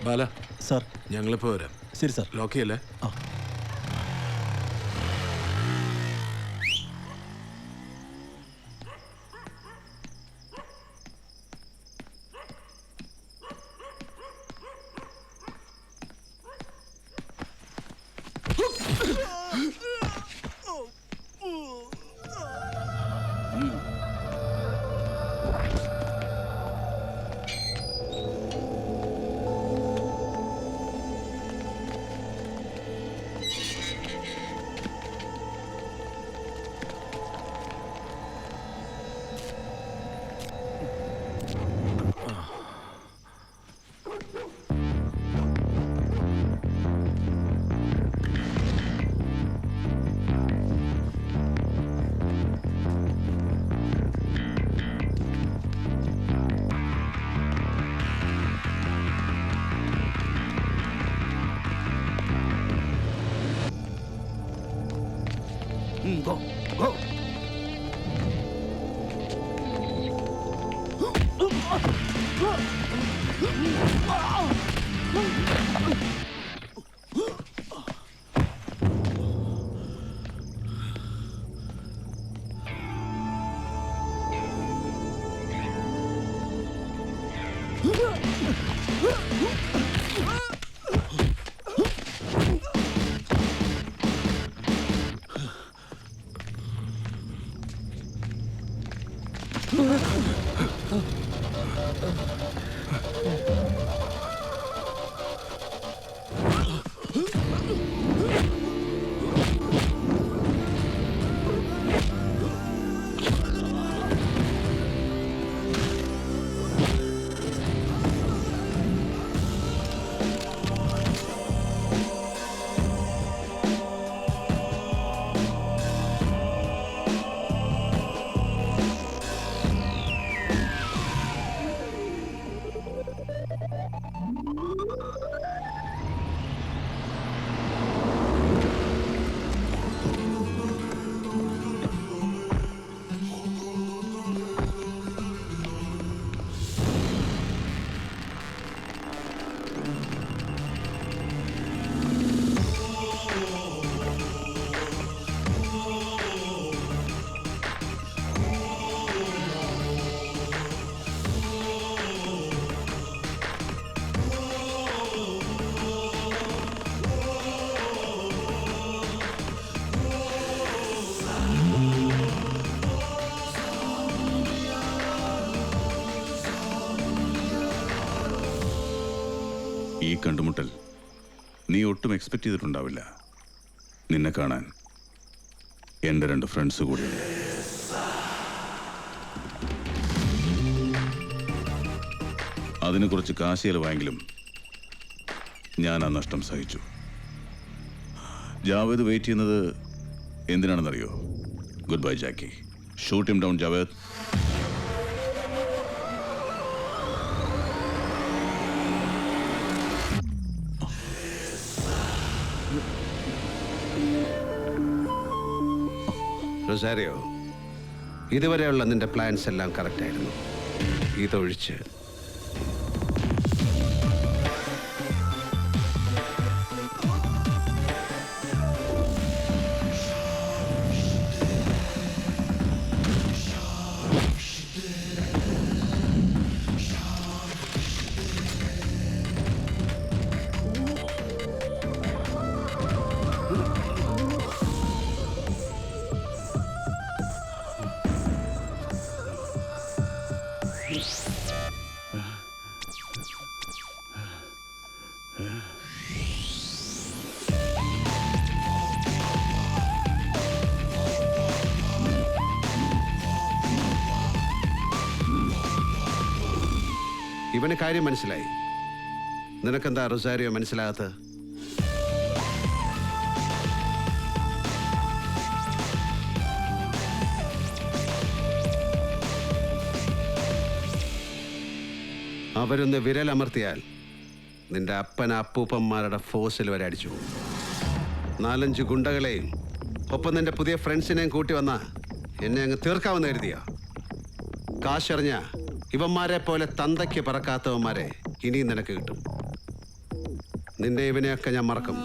ബാല sir. ഞങ്ങളിപ്പോൾ വരാം. ശരി സാർ. ലോക്ക് ചെയ്യല്ലേ? ആ. Go, go. ഈ കണ്ടുമുട്ടൽ നീ ഒട്ടും എക്സ്പെക്ട് ചെയ്തിട്ടുണ്ടാവില്ല. നിന്നെ കാണാൻ എൻ്റെ 2 ഫ്രണ്ട്സ് കൂടിയുണ്ട്. അതിന് കുറച്ച് കാശ് ചെലവായെങ്കിലും ഞാൻ ആ നഷ്ടം സഹിച്ചു. ജാവേദ് വെയിറ്റ് ചെയ്യുന്നത് എന്തിനാണെന്നറിയോ? Good bye Jackie. Shoot him down Javed. Rosario, ഇതുവരെയുള്ള നിന്റെ പ്ലാൻസ് എല്ലാം കറക്റ്റായിരുന്നു. ഇതൊഴിച്ച് ഇവന് കാര്യം മനസ്സിലായി. നിനക്കെന്താ റൊസാരിയോ മനസ്സിലാകാത്തത്? അവരൊന്ന് വിരലമർത്തിയാൽ നിന്റെ അപ്പൻ അപ്പൂപ്പന്മാരുടെ ഫോഴ്സിൽ വരെ അടിച്ചു. 4-5 ഗുണ്ടകളെയും ഒപ്പം നിന്റെ പുതിയ ഫ്രണ്ട്സിനെയും കൂട്ടി വന്ന എന്നെ അങ്ങ് തീർക്കാമെന്ന് കരുതിയ. കാശറിഞ്ഞ ഇവന്മാരെ പോലെ തന്തയ്ക്ക് പറക്കാത്തവന്മാരെ ഇനിയും നിനക്ക് കിട്ടും. നിന്റെ ഇവനെയൊക്കെ ഞാൻ മറക്കും.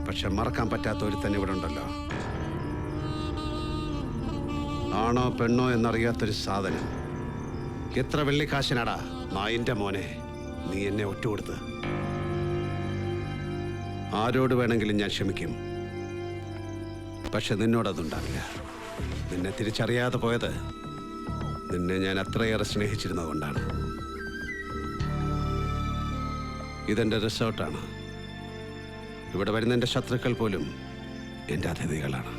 പക്ഷെ മറക്കാൻ പറ്റാത്ത ഒരുത്തന്നെ ഇവിടെ ഉണ്ടല്ലോ. ആണോ പെണ്ണോ എന്നറിയാത്തൊരു സാധനം. എത്ര വെള്ളിക്കാശിനാടാ നായിന്റെ മോനെ നീ എന്നെ ഒറ്റുകൊടുത്ത്. ആരോട് വേണമെങ്കിലും ഞാൻ ക്ഷമിക്കും. പക്ഷെ നിന്നോടതുണ്ടാവില്ല. നിന്നെ തിരിച്ചറിയാതെ പോയത് നിന്നെ ഞാൻ അത്രയേറെ സ്നേഹിച്ചിരുന്നത് കൊണ്ടാണ്. ഇതെന്റെ റിസോർട്ടാണ്. ഇവിടെ വരുന്ന എൻ്റെ ശത്രുക്കൾ പോലും എൻ്റെ അതിഥികളാണ്.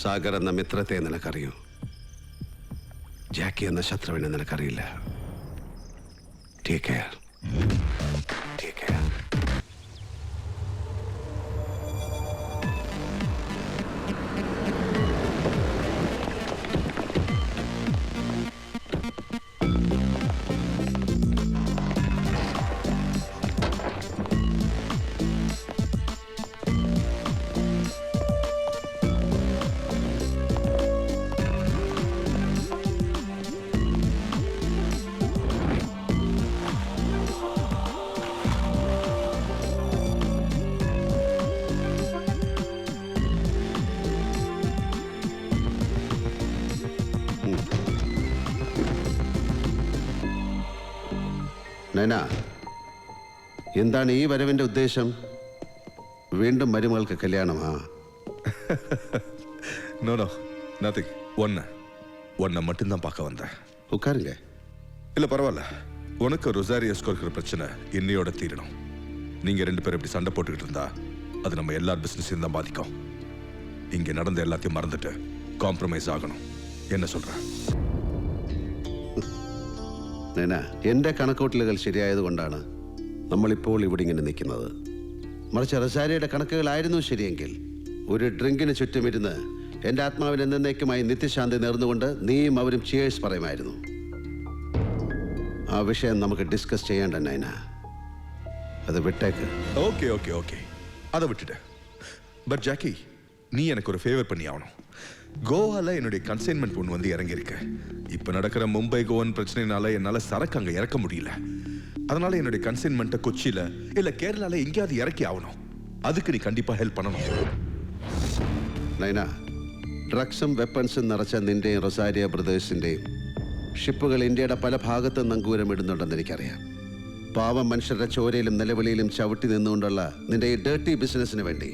സാഗർ എന്ന മിത്രത്തെ നിനക്കറിയൂ. ജാക്കി എന്ന ശത്രുവിനെ നിനക്കറിയില്ല. Take care. Take care. Naina, എന്താണ് ഈ വരവിന്റെ ഉദ്ദേശം? വീണ്ടും മരുമകൾക്ക് കല്യാണമാ? No nothing. ஒன்றை மட்டும்தான் பார்க்க வந்தேன். உட்காருங்க. இல்லை பரவாயில்ல. உனக்கு ரொசாரியஸ்க்கு இருக்கிற பிரச்சனை இன்னையோட தீரணும். நீங்கள் 2 பேரும் இப்படி சண்டை போட்டுக்கிட்டு இருந்தா அது நம்ம எல்லார் பிஸ்னஸையும் தான் பாதிக்கும். இங்கே நடந்த எல்லாத்தையும் மறந்துட்டு காம்ப்ரமைஸ் ஆகணும். என்ன சொல்கிறேன்? നൈന, എൻ്റെ കണക്കൂട്ടലുകൾ ശരിയായതുകൊണ്ടാണ് നമ്മളിപ്പോൾ ഇവിടെ ഇങ്ങനെ നിൽക്കുന്നത്. മറിച്ച് റസാരിയുടെ കണക്കുകളായിരുന്നു ശരിയെങ്കിൽ ഒരു ഡ്രിങ്കിന് ചുറ്റുമിരുന്ന് എൻ്റെ ആത്മാവിന് എന്നേക്കുമായി നിത്യശാന്തി നേർന്നുകൊണ്ട് നീയും അവരും ചിയേഴ്സ് പറയുമായിരുന്നു. ആ വിഷയം നമുക്ക് ഡിസ്കസ് ചെയ്യേണ്ട നൈന. അത് വിട്ടേക്ക്. ஓகே ஓகே ஓகே அதை விட்டுட்டு. பட் ஜாக்கி, நீ எனக்கு ஒரு ஃபேவர் பண்ணி ஆகணும். கோவாவில் என்னுடைய கன்சைன்மெண்ட் ஒன்று வந்து இறங்கியிருக்கு. இப்போ நடக்கிற மும்பை கோவன் பிரச்சனைனால என்னால் சரக்கு அங்கே இறக்க முடியல. அதனால என்னுடைய கன்சைன்மெண்ட்டை கொச்சியில் இல்லை கேரளாவில் எங்கேயாவது இறக்கி ஆகணும். அதுக்கு நீ கண்டிப்பாக ஹெல்ப் பண்ணணும். നൈന, ഡ്രഗ്സും വെപ്പൺസും നിറച്ച നിന്റെയും റൊസാരിയ ബ്രദേഴ്സിൻ്റെയും ഷിപ്പുകൾ ഇന്ത്യയുടെ പല ഭാഗത്തും നങ്കൂരമിടുന്നുണ്ടെന്ന് എനിക്കറിയാം. പാവം മനുഷ്യരുടെ ചോരയിലും നിലവിളിയിലും ചവിട്ടി നിന്നുകൊണ്ടുള്ള നിന്റെ ഈ ഡേർട്ടി ബിസിനസ്സിന് വേണ്ടി